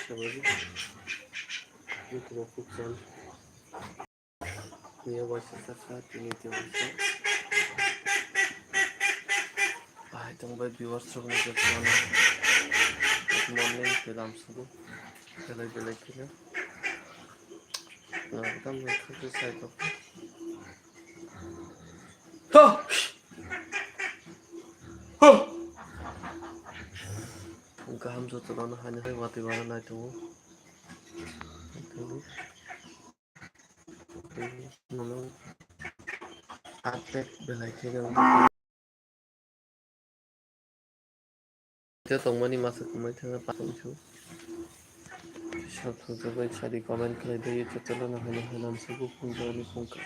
sabadi YouTube futsal niya wasa sa tiniti wasa bahay tong viewers so na good morning film sugo belay kina na kam na exercise ko ha ha gaham joto na hanya wati bana na to no update belai kina त्यो तंगमनि mask मैं थंगा पासं छु सब थंजोबाय सारि comment खालायदो channel ना हायनो हायनाम सुगु फुंजानि फुंका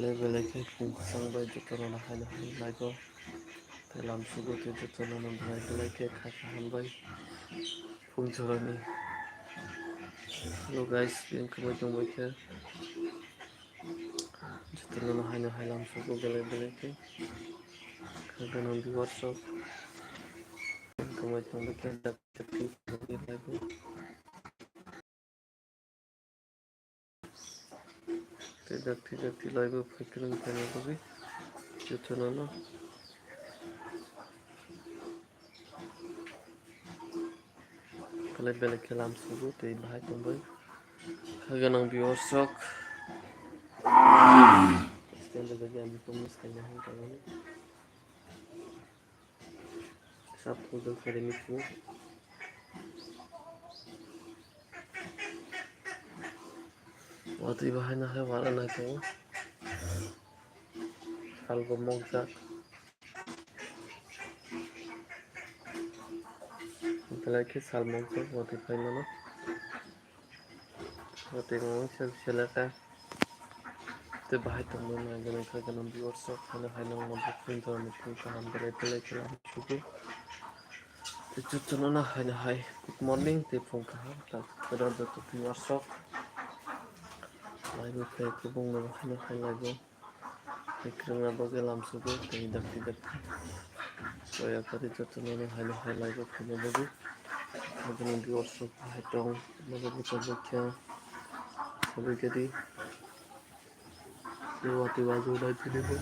ले बेलेके फुंसांबाय जतन ना हायनो हाय like तेलाम सुगु ते जतन ना बेलेके खाखा हानबाय फुंजरनि हेलो गाइस बेन कमाय दंबायखे जतन ना हायनो हायलाम सुगु बेलेके खागोनां बिवार्सआव कमाय दंबायखे दाक्ति like Dakti live fikirin kaya babi YouTube na kalau balik kelam sugu teh bahaya tombay kaganang viewers sok stand lagi ambil komis kaya hang kagani sab tujuan academy tu waktu bahaya nak wala nak tu hal bermogzak belaki salmon tu waktu final na waktu ngomong selaka te bahaya tombay na kaganang viewers sok hana ngomong pintar mungkin kaham belai kelam sugu YouTube na hai good morning te phone kaham tak kadang tu viewers sok live play ke bung na hai live ikring na bagai lam sugu te dakti soya kari YouTube na hai live ke bagai kadang viewers sok hai tong bagai betul kya sabi jadi diwati waju dah jadi bu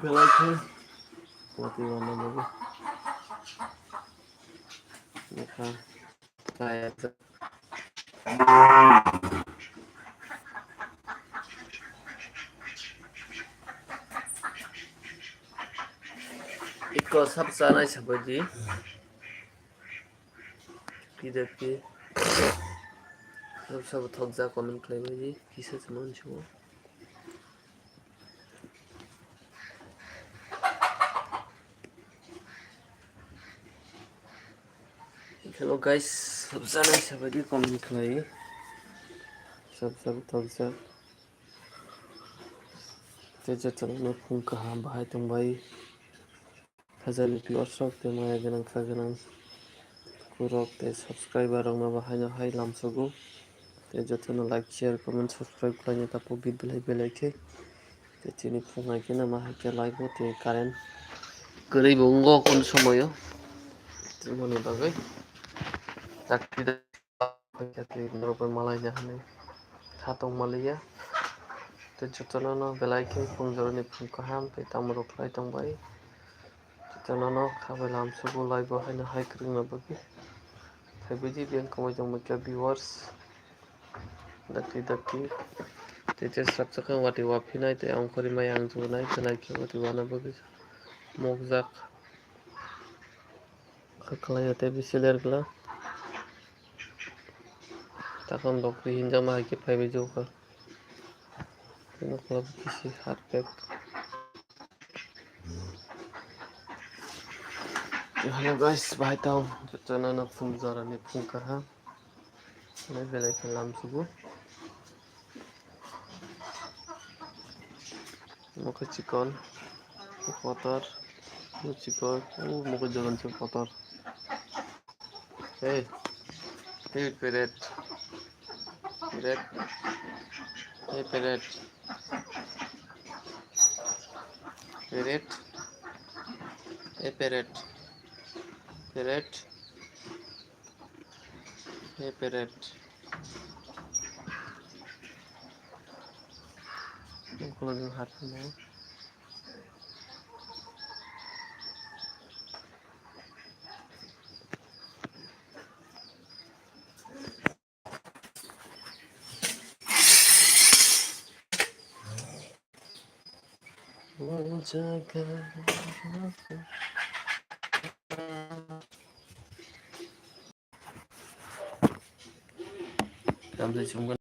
belai ke wati wana bagai nikah kayak Iko sab sana sabaji tidak ki सब थक जा comment खालायबाय जि किसे मोनसेआव hello guys सब जानाय हिसाबै कमेन्ट खालायो सब थक जा ते जतन फुं गाहाम बाहाय दंबाय हाजारनि भिउवार्सआव ते माया गोनां खागोनां KOKBOROK ते सब्सक्राइबार रंना बाहायनो हाय लामसगु ते जतन लाइक शेयर कमेन्ट सब्सक्राइब खालायनो तापो बेलेके ते तिनि फुंनायके ना माहायके लाइक ते कारेन्ट गोरै बुंगो कोन समयो ते मनि बागै दाक्ति दाक्ति नरबे मालाय जाहने थातों मालिया ते जतन बेलायके फुंजरनि फुंकाहाम ते तामरो खाय दंबाय जतन खाबाय लामसगु लाइक बाहायनो हाय क्रिंना बागै बेबायदि बेन कमाय दंबाय viewers dakti te स्ट्रक्चर वाटी वाफिनाय ते अंकरि माय आं जुनाय बेलायके वाटी वाना बागै मगजाक खालायते बिसिलेरगला ताकन बकरी हिंजा मायके फायबे जौका तेनो क्लब किसी heart Hello guys, bahay taong jana na fung zara ni fung kaha. May belay ka lam sugo. Muka chicken, water, chicken, muka jalan se water. Hey, parrot, hey parrot, hey parrot. Parrot. Hey parrot. কোনোদিন হাঁটবে না। Cảm chúng con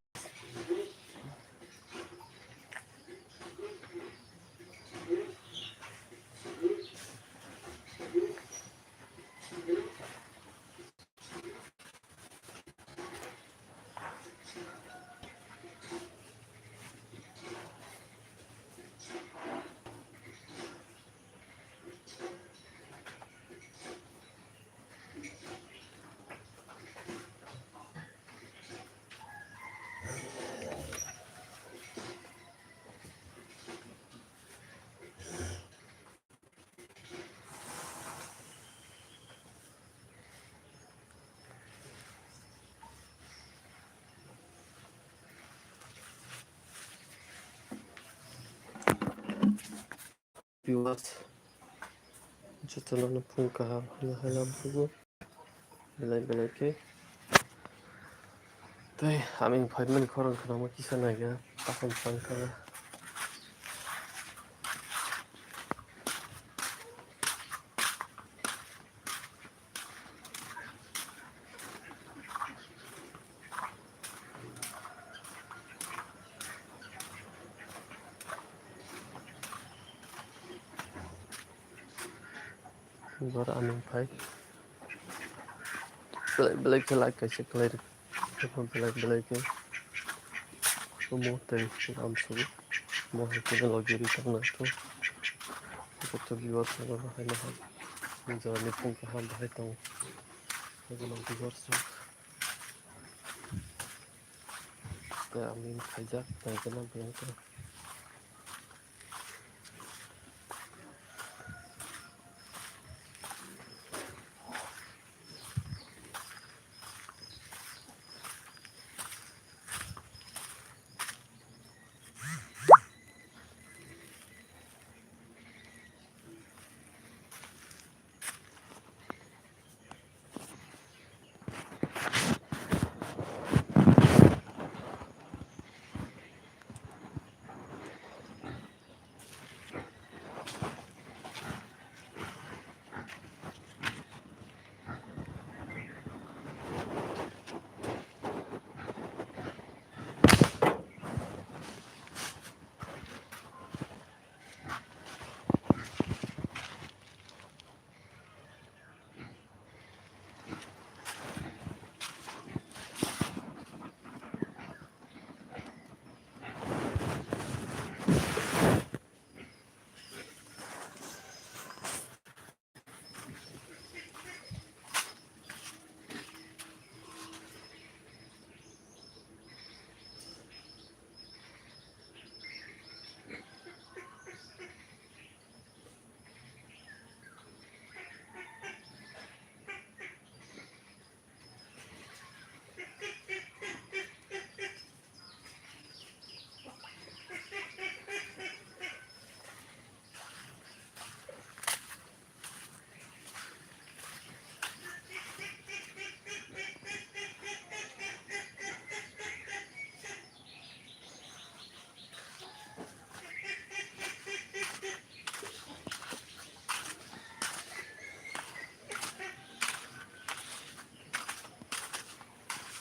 viewers. Jatuh pun kaham halam pugu. Belai ke. Tapi kami pernah korang kenapa kisah naga. Akan pangkal. Baru amin pai. Belai ke like kasih clear. Belai ke. Semua tadi dalam suhu. Mau kita lagi di tengah tu. Kita viewers orang halam. Menjalani pun kaham bahai tahu. Lagi nanti viewers. Tapi amin saja. Tak kenal belum tu.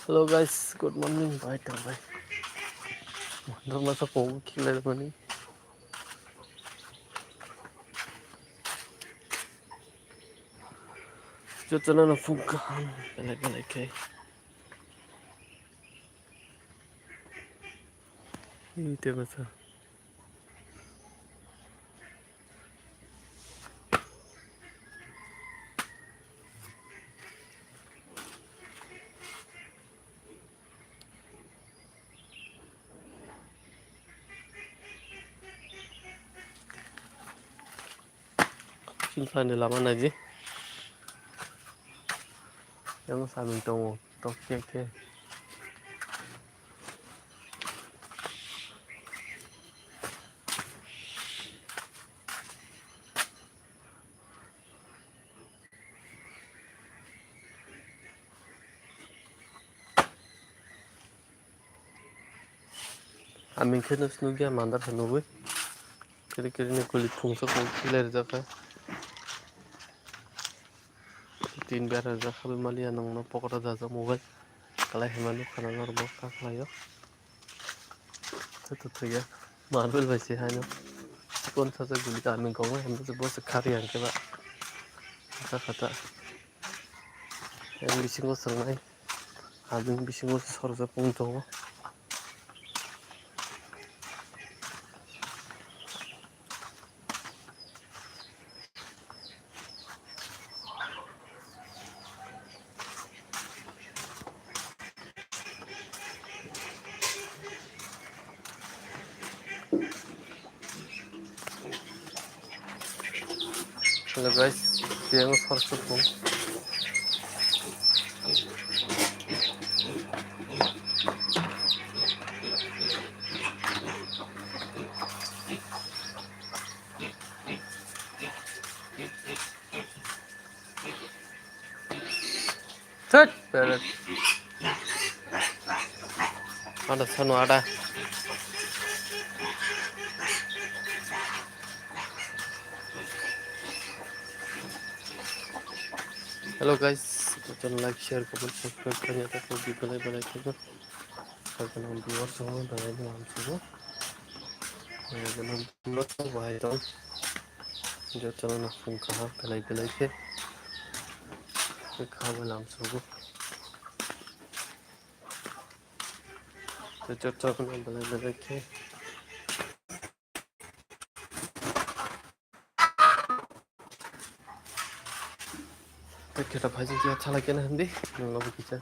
Hello guys, good morning. Bye bye. Dah masa pun kira ni. Jatuh pun kaham. Belai ke. Itu masa. Simpan di laman aja. Yang saling tong tok ke amin kena snugia mandar hanuwe kiri ne kulit fungso kiler jaka tin biar aja khabe malia nang no pokora jaja mobile kalai hemanu khana nor bo ka khlayo to thiya marvel baise haino kon sa guli ta amin konga hem se bo se khari ang ke ba ta khata em bisingo sangai amin bisingo sorja pung to hello guys yang sorja pung Set, beres. Ada sanu ada. Hello guys, channel like, share, comment, subscribe करने तक को भी bell icon को करके नाम viewers हो दाएं नाम से वो नाम नोट वाई तो जो चैनल ना फोन कहाँ बेल आइकन के खावा नाम से वो तो चर्चा को नाम बेल आइकन तो क्या भाजी की अच्छा लगे ना हिंदी लोगों की चल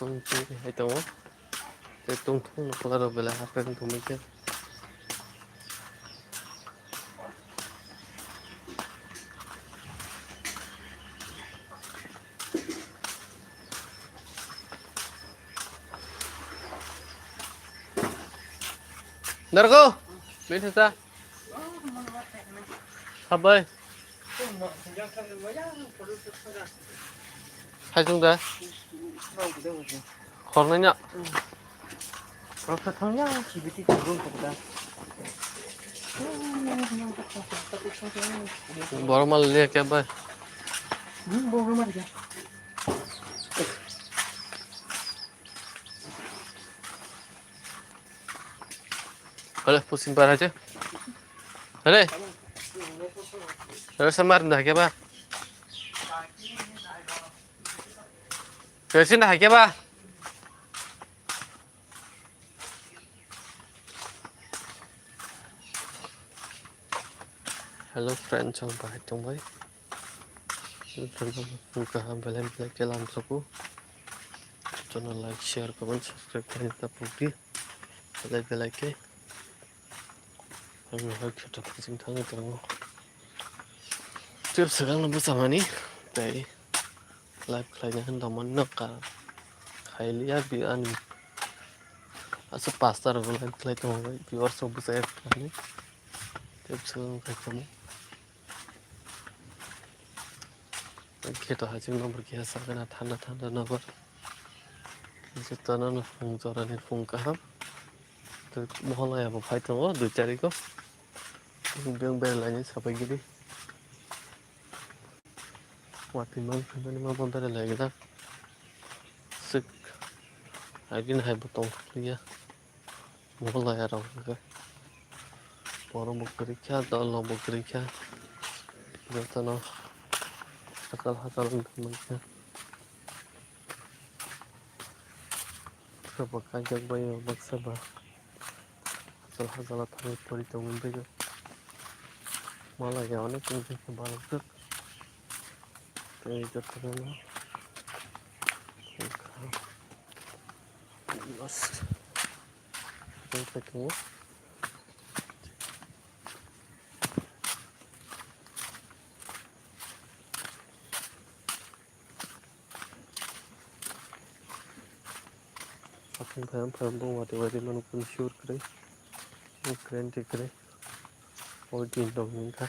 तुम है तो वो तुम कलर बेला आप तुम्हें क्या नरको बैठ सा अब hai chúng ta còn nữa nhá boro mal lihat ya bay boleh pusing parah aja boleh terus samar dah ya ba terus dah ya ba hello friend trong bay kah belen ke lam saku channel like share comment subscribe करने तक पूरी like के हम लोग kita pusing tangan terus tiap sekarang bersama nih dari live kalian hendak mana kah kalian biar asal pasar bulan kalian tuh biar sembuh saya nih tiap sekarang ketemu kita aja nomor biasa karena tanda nomor itu tanah fungsi nih fungkaham tuh mohon ya bapak itu dua cari kok yang berlanya sampai gini mati mang bentar lagi dah sek lagi nih botol ya mohon ya orang ke orang bekerja atau bekerja itu tanah hasal temannya sebagai ajak bayi maksa bah hasal tanah perhitungan beda malah ya anak mungkin kembali ke itu karena lost ketemu Omphay buङादेवारि manukun siurkrai ukren tikrai din dong ningka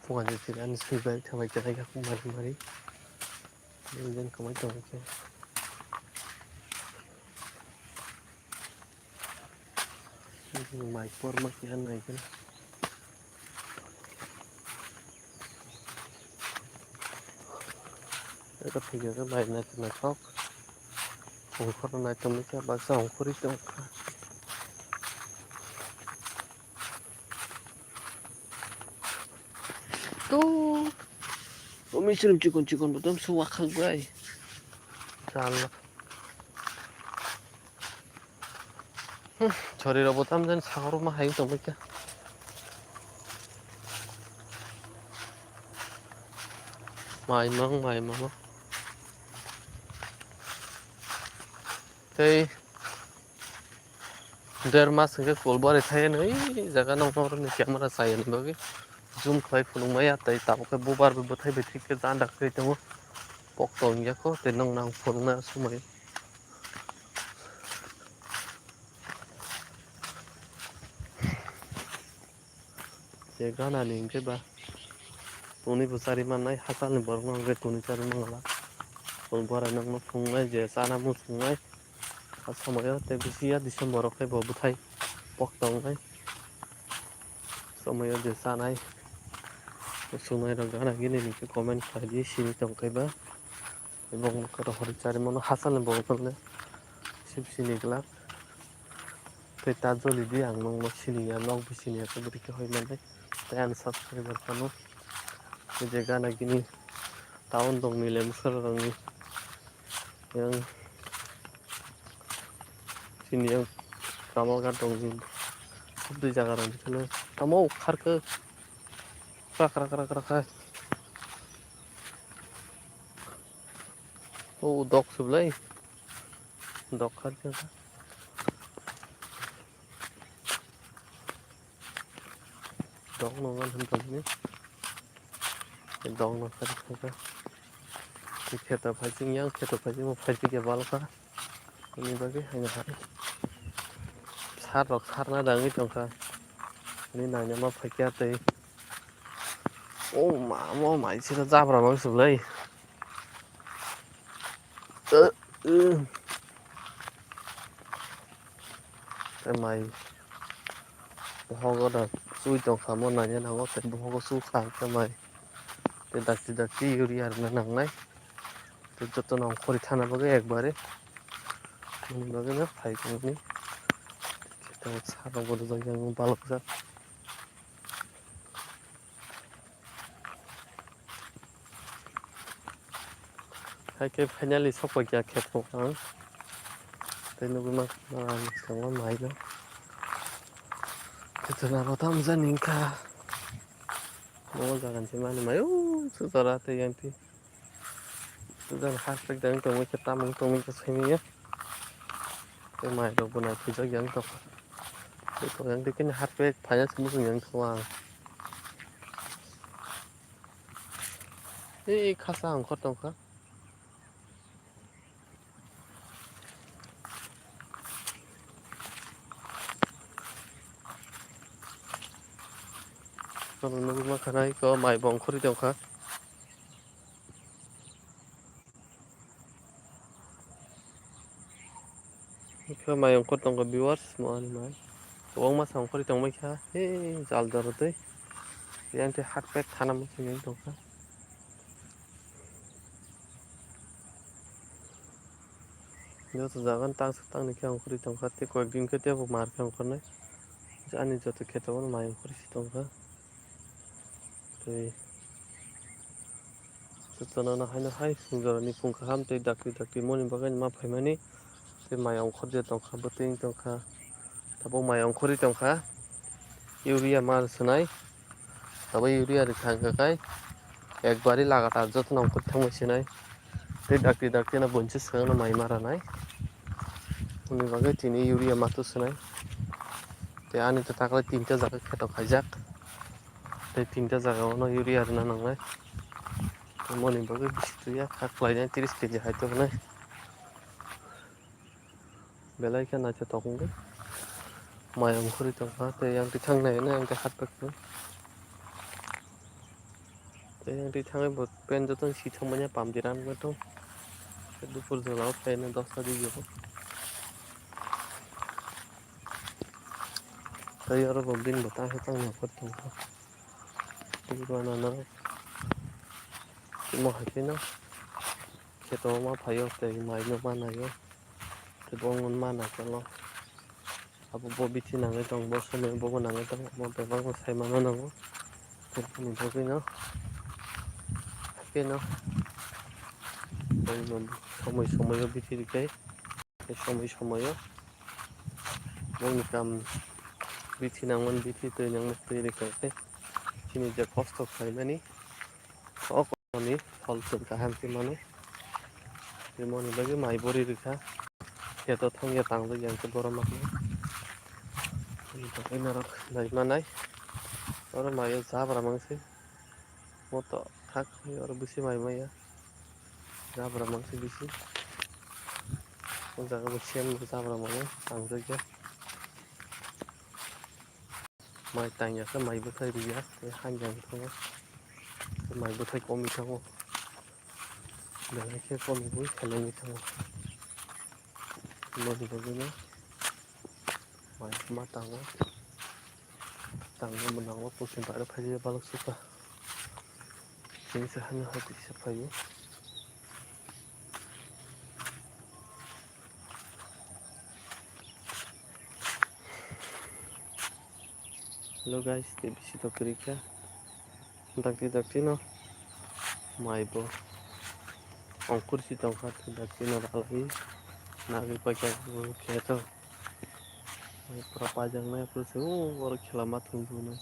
fungani tiran sibai thamai jagai ka mari jen kamai dong ke mai por mak yan nai kan cái figure cái bài này thì khóc không có này trong cái bác sao không có đi đâu tu mình xem chỉ còn một tấm số không vậy sao 저리로 못하면 사고로만 하기 좀 볼게 많이 먹어 Thì dermas cái cột bò này thay nữa jaga nong nong này camera sai này bagi zoom khai phun mấy at tay tao cái bô bar bị thay bị thích cái dàn đặc cái trong bọc tông vậy có tên nong nong phun na số mấy jaga na ning cái ba tuni besari mana hasal nih baru nong cái tuni cari mangala cột bò này nong phun ngay je sana mu phun ngay समय ते बिसिया December के बबुथाय पक्तंगाय समय जे सानाय सुनाय र गाना गिने नि कमेन्ट खालि सिनि तंखायबा এবং কত হরিচারি মন হাসান বলতলে সিবসিনি গ্লা তে তাজলি দি আং নং সিনিয়া নং বিসিনিয়া তো বরিকে হয় মানে তে আন সাবস্ক্রাইবার কানো যে গানা গিনি টাউন দं মিলে মুসর রंनि yang sini yang kamu kan dong di Jakarta di sana kamu harga krak oh dok sebelah dok harga dok nongan hentam ini dong nongan harga kita pacing yang kita pacing mau pacing ke balka ini bagi hanya hari sarna dangi tongka ini nanya mah pakai teh oh mau mai sih tak zabra bang sebelah mai bohong ada sui tongka mau nanya nang tem bohong su khang mai te uria nang nai te joto nang khori thana bage ekbare ini bage na phai koni kita sara bodo jang balok sa cái finally sắp qua kia khép một tháng tên nó cũng mà chẳng có máy nữa cái thứ nào tao dân hình cả nó ra gần xem anh máy sự ra thì anh thì sự ra hát cái đang trong cái tam mình trong mình cái xem nhé cái máy đầu bên này thì rất dẫn tộc cái còn những cái hát về phải nhớ chúng mình nhận thua cái khá sang khó trong khác còn nó cũng khá này có máy bóng khó đi đâu khác cái máy bóng khó trong cái viewers mà anh máy uang mas sang khó đi trong mấy khác jal dar đấy thì anh thì hát về thana một cái đâu khác nhớ từ giờ kan tăng này cái khó đi trong khác thì coi दिन cái tiêu mar cái khó này anh cho tôi kết thúc máy khó đi trong khác thì Setelah na hai sungjarani pungkaham te dakti moni bagan ma phaimani te mayong khorje tongkha beting tongkha tabo mayong khori tongkha urea mar sunai tabo urea ri khangkai ekbari lagatar jotno khor thangmai sunai te dakti na bonche sangna mai maranai uni bagai tini urea matu sunai te ani te takla tinta jaga kheto khaijak te tinta jaga ono urea rina nangnai money बगे बिसिया खाख्लायनाय 30 kg हायतोगनाय बेलाय क्या नाचे तोंगे मायम खुरी तोंगा ते yang ditangनाय ना yang हातबेक ते yang ditangनाय बहुत पेन जो तो सीथों मने पामदिरान में तो दुपुर जलाओ पेन 10 तारीख को तो यार वो दिन बता है तंग ना तुमको पूरा ना mo hay cái nó cái tổ mà phải ở đây mày nó mà này thì bông con mà này cho nó à bố bị thì nàng cái trong bố số mình bố con nàng cái trong bố bé con say mà nó nấu thì mình thấy cái nó đây mình số mấy bị thì cái số mấy á bông cầm bị thì nàng mình bị thì từ những một từ cái thì mìnhจะ cost of phải mà ní có con ní còn từng cả hàng cái mà nó thì mọi người cái máy bori được ha ya to thong ya tang yang ke borom mak ni to ina rak dai manai or mayo zabra mangsi moto thak or bisi mai maya zabra mangsi bisi on jaga bisian zabra mangsi tang jaga mai tang ya ke mai bu thai ri ya ke han yang thong ke mai bu thai ko mi thong de la ke ko mi bu khale mi thong lo di bu ni mai ma tang nó mình đang có hiện tại nó phải đi bao lâu suốt chính sẽ hay hơi bị sẽ phải hello guys thì bị sự kiri kia đặc tí nó mai bo ông kursi tông phát thì đặc tí nó đã lấy nagi pakai kia tuh berapa jam nih terus orang kila matang tuh nih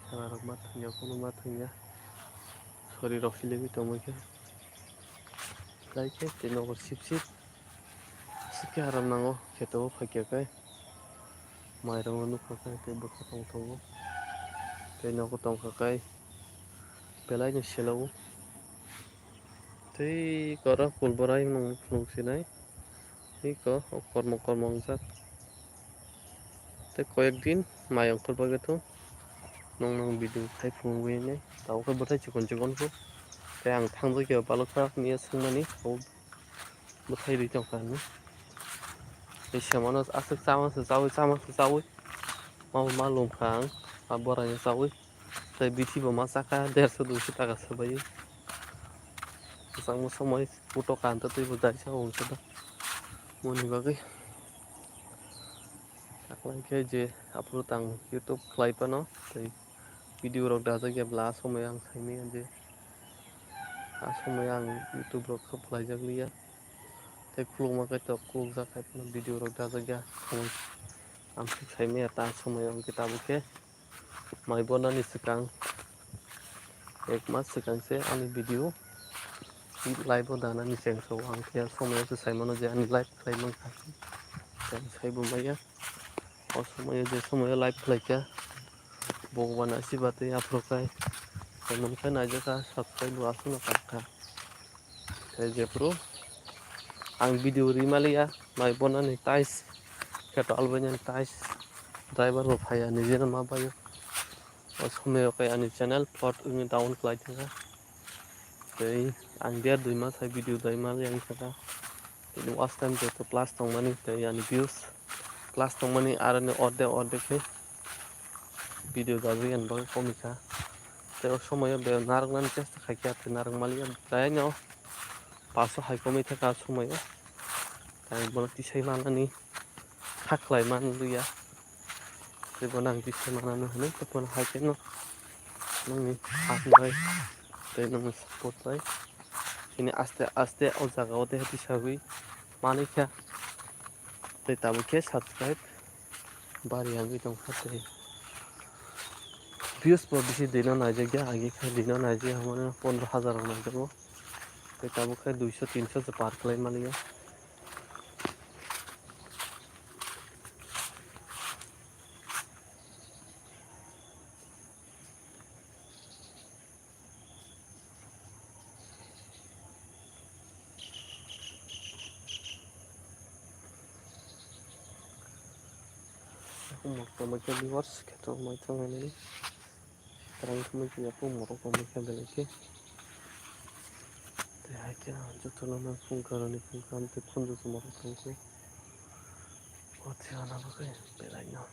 kila matangnya kono matangnya sorry rofi lagi tuh mungkin like itu nomor sip sekarang nango kita mau pakai kai mai rong nu pakai ke buka tong ke nango tong pakai belanya selau thì có đó full borai nung sinai thì có kormong zat te কয়েকদিন মায়ং করবাগে তো nong video thai phung we ne tau ka bothai chikon ko te ang thang joi ke balokha ni sungmani ko bothai ri tong kan ni te samano asuk sama sawi ma lom khang ma bora ni sawi te bithi bo ma saka 150 200 টাকা sabai sang mo samai puto kan ta tui budai sa ong sa moni bagai aklan ke je upload tang youtube klai pa no te video rok da jaga সময় आं साइनि जे आ समय आं YouTube rok khop laijak te khuluma kai to khuluk jakai video rok da jaga आं साइनि ta समय आं kitabu ke mai bona ni sikang ek mas sikang se ani video live dana ni seng so आं ke समय se saimano je ani live khlaimang kha te saibu maya o समय je समय live khlaika भगवान आशीर्वाद आफ्रोkai नमस्कार नायजका subscribe आसुन का जेप्रो आं भिडिअ रिमालिया माय बनानि टाइस केटल बनिन टाइस ड्राइवर रो फाया निजे मा बायो समय kai आंनि चैनल प्लट उनि डाउन खालायदों दै आं देर 2 मास भिडिअ दाइमालि आं सदा वाच टाइम जेतो प्लास दंमानि दै आंनि भिउस प्लास दंमानि आरो अर्धे के video gabi yang bagai komika terus semuanya biar narungan tes kayak narung malia kayaknya paso hai komika ka semuanya dan boleh disai mana nih hak lai mana lu ya sebonang disai mana nih tepon hai keno nih hak lai dan nung support lai ini aste o jaga o deh disai mana kya tabu ke subscribe bari yang itu kate views पर BC दिन नाइजे क्या आगे का दिन नाइजे हमारे 15,000 नाइजे वो ते तब का 200 300 से पार क्लाइम मालिया Mereka viewers kita mereka ini sekarang mereka apa mereka mereka belaki terakhir jatuh nama pungkaran tekundu semua orangku otiana pakai belanya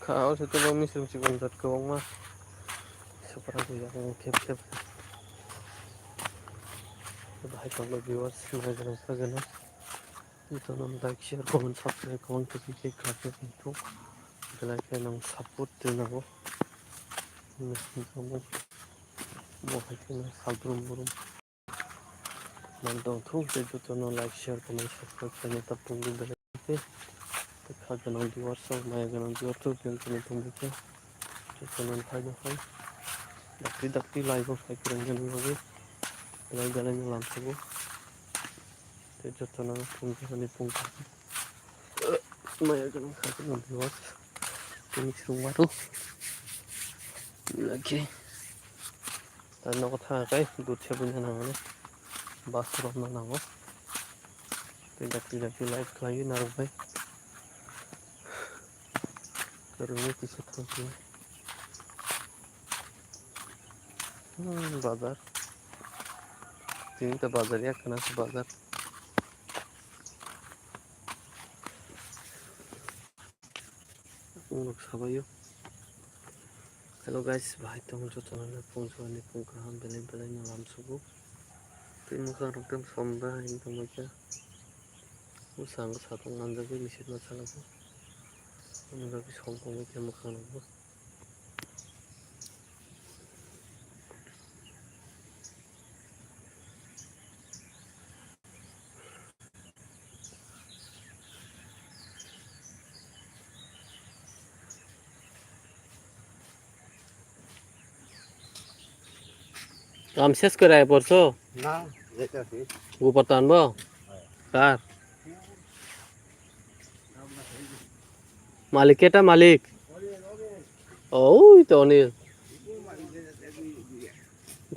kau itu kami sering kontak ke orang mah seperti yang kep bahaya kalau viewers mereka gana itu non like share comment subscribe comment ke kerja itu belaki nang support nago kamu mau hakinya salbrum burum mantau tuh itu non like share comment subscribe ternyata tunggu belaki kerja nang viewers maya gana viewers tuh yang kena tunggu ke itu non kaya hai dakti live of keren lagi live jalan langsung itu non tunggu maya gana kerja nang viewers ini semua tuh lagi dan aku tahu duit punya namanya basur apa nama tidak live lagi naruh baik karena kisah tentang bazar ini tuh bazar ya karena bazar untuk sahabat yuk hello guys bahaya teman teman pungkahan beli nyalam subuh terima kasih untuk sombah ini teman usang satu nganjaki misit masalah enggak bisa sombong itu makan apa काम शेष कराए पर्छो ना लेकर थी वो पता अनुभव car मालिक केटा मालिक ओ तो अनिल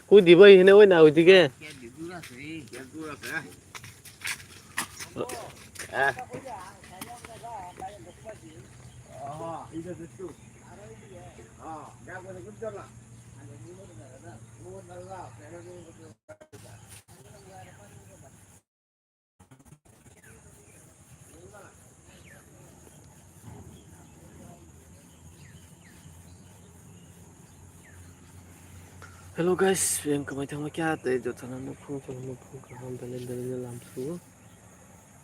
कोई দিব এখানে ওই না ওইদিকে Hello guys, yang kami tengok क्या ते जो तना नफुं kaham belen lamsu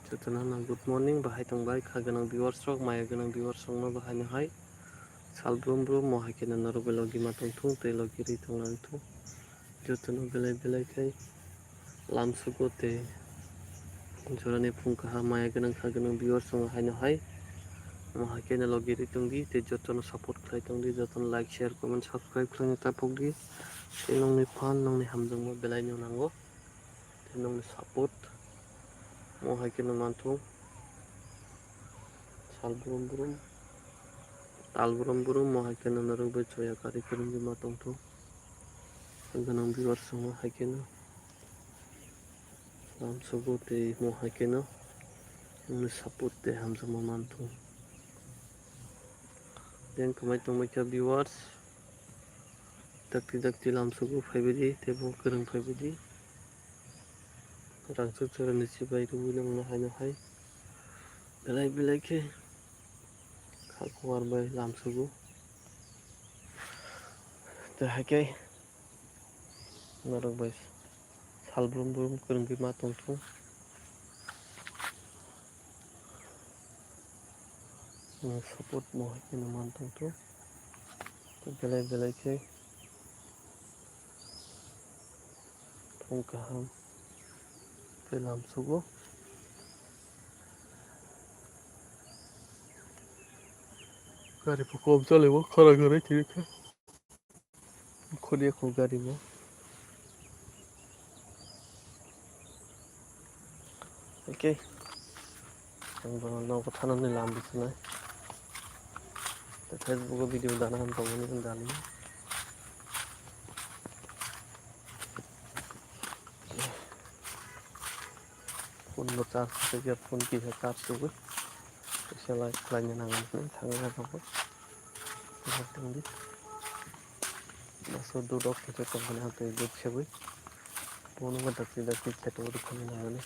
जो तना ना good morning bahai tongbai khaganang viewers rok maya ganang viewers rok no bahai no hai salbrum mohai kena naro belogi matong thung te logi ri thong nang thu जो तना belai kai lamsu ko te jorane phung kaham maya ganang khaganang viewers rok bahai no hai mohai kena logi ri tongdi te जो तना support khlai tongdi जो तना like share comment subscribe khlai ta pogdi nongni fan nongni hamjung mo belai no nango nongni support mohai kena manthung salbrum talbrum mohai kena narung be choya kari kurungi matong thu ganang viewers mohai kena lam sugo te mohai kena nongni support te hamjung mo manthung den kamai tongmai ka viewers dakti lam sugo phaibedi te bo kurung phaibedi rangsu chorani sibai ruwi nang no hai belai ke khakwar bai lam sugo te hakai narung bai salbrum kurungi matong thu support mohai kena mantong thu belai ke pungkaham lam sugo gari pokok chalewo khara gare thik khodiya ko gari mo Oke, yang baru ketahanan ni lambi sana. Facebook video dana हम लोगों ने डाली phone में charge करके phone की है charge हुए इसे लाइन नांगन में थांगा थांगा tinggi masuk duduk kita kemana hati duduk sebui pun nggak tidak kita tuh duduk kemana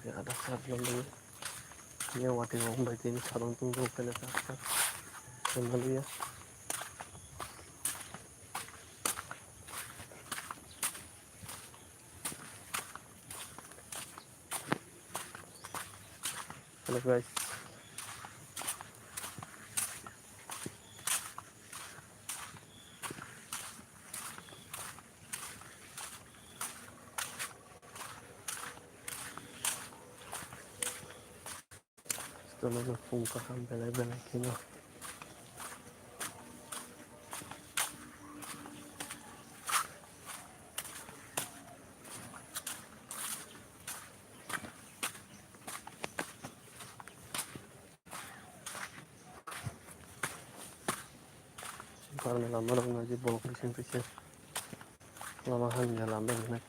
ya ada saat lalu ini wati orang baik ini sarung tunggu kena saat kembali ya halo guys setelah berfungka belai-belai kini karena lama orang ngaji bolong pising-pising lama hanya lama enak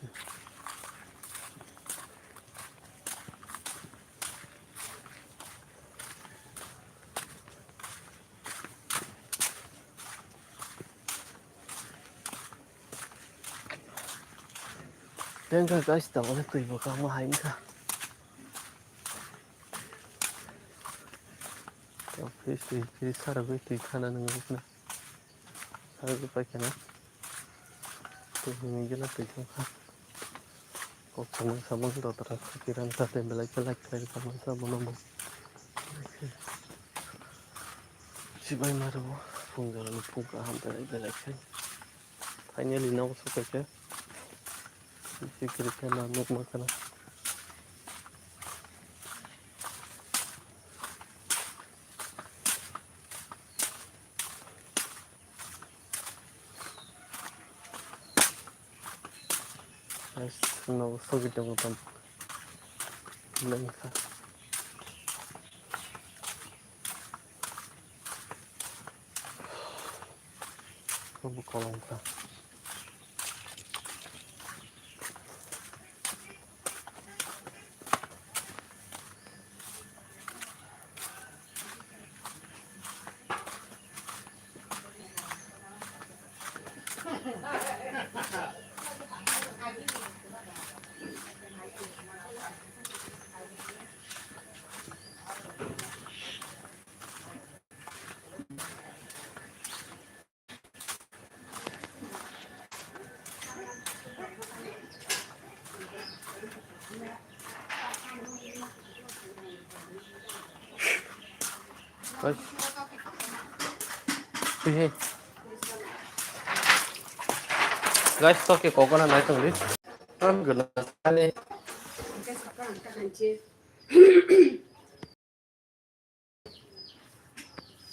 dan guys tahu lah tuh ibu kamu hain kah oke sih jadi sarap itu kanan nengok sarap pakai na tuh ini jelas tuh kan kok sama kita terus pikiran kita belak-belak dari sama nomor si bayi maru punggalan pungga hampir belak kan hanya lina usuk aja si kirikan namuk makanan guys no usuk itu ngomong lengkap kamu kolong kah guys hey guys to ke coconut naik tunggu kan gelas kali